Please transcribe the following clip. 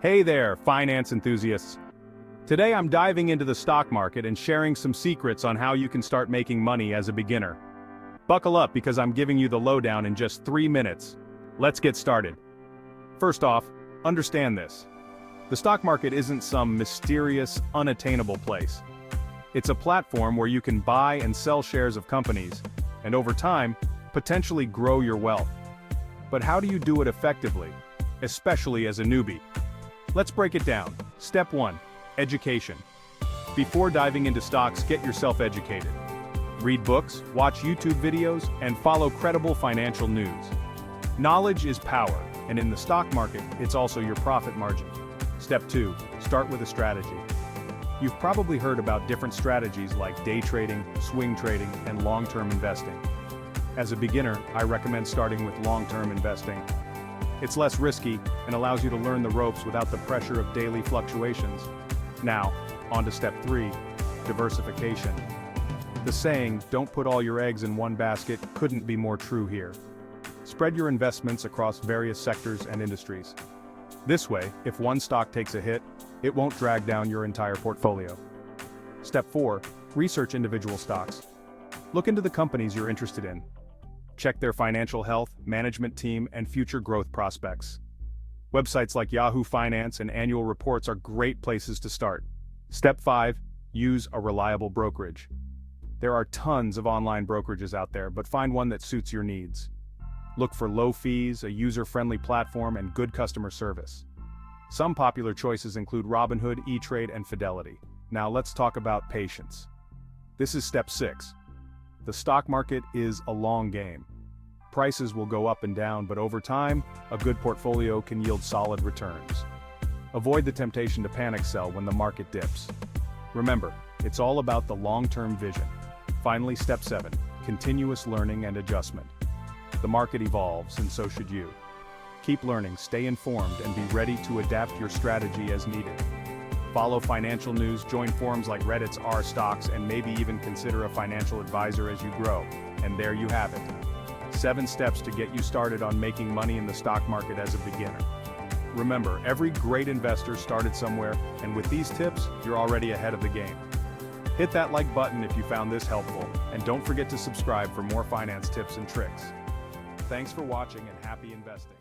Hey there, finance enthusiasts. Today I'm diving into the stock market and sharing some secrets on how you can start making money as a beginner. Buckle up because I'm giving you the lowdown in just 3 minutes. Let's get started. First off, understand this. The stock market isn't some mysterious, unattainable place. It's a platform where you can buy and sell shares of companies, and over time, potentially grow your wealth. But how do you do it effectively, especially as a newbie? Let's break it down. Step 1. Education. Before diving into stocks, get yourself educated. Read books, watch YouTube videos, and follow credible financial news. Knowledge is power, and in the stock market, it's also your profit margin. Step 2. Start with a strategy. You've probably heard about different strategies like day trading, swing trading, and long-term investing. As a beginner, I recommend starting with long-term investing. It's less risky and allows you to learn the ropes without the pressure of daily fluctuations. Now, on to step 3, diversification. The saying, "Don't put all your eggs in one basket," couldn't be more true here. Spread your investments across various sectors and industries. This way, if one stock takes a hit, it won't drag down your entire portfolio. Step 4, research individual stocks. Look into the companies you're interested in. Check their financial health, management team, and future growth prospects. Websites like Yahoo Finance and annual reports are great places to start. Step 5, use a reliable brokerage. There are tons of online brokerages out there, but find one that suits your needs. Look for low fees, a user-friendly platform, and good customer service. Some popular choices include Robinhood, E-Trade, and Fidelity. Now let's talk about patience. This is step 6. The stock market is a long game. Prices will go up and down, but over time, a good portfolio can yield solid returns. Avoid the temptation to panic sell when the market dips. Remember, it's all about the long-term vision. Finally, step 7, continuous learning and adjustment. The market evolves, and so should you. Keep learning, stay informed, and be ready to adapt your strategy as needed. Follow financial news, join forums like Reddit's R Stocks, and maybe even consider a financial advisor as you grow. And there you have it. 7 steps to get you started on making money in the stock market as a beginner. Remember, every great investor started somewhere, and with these tips, you're already ahead of the game. Hit that like button if you found this helpful, and don't forget to subscribe for more finance tips and tricks. Thanks for watching and happy investing.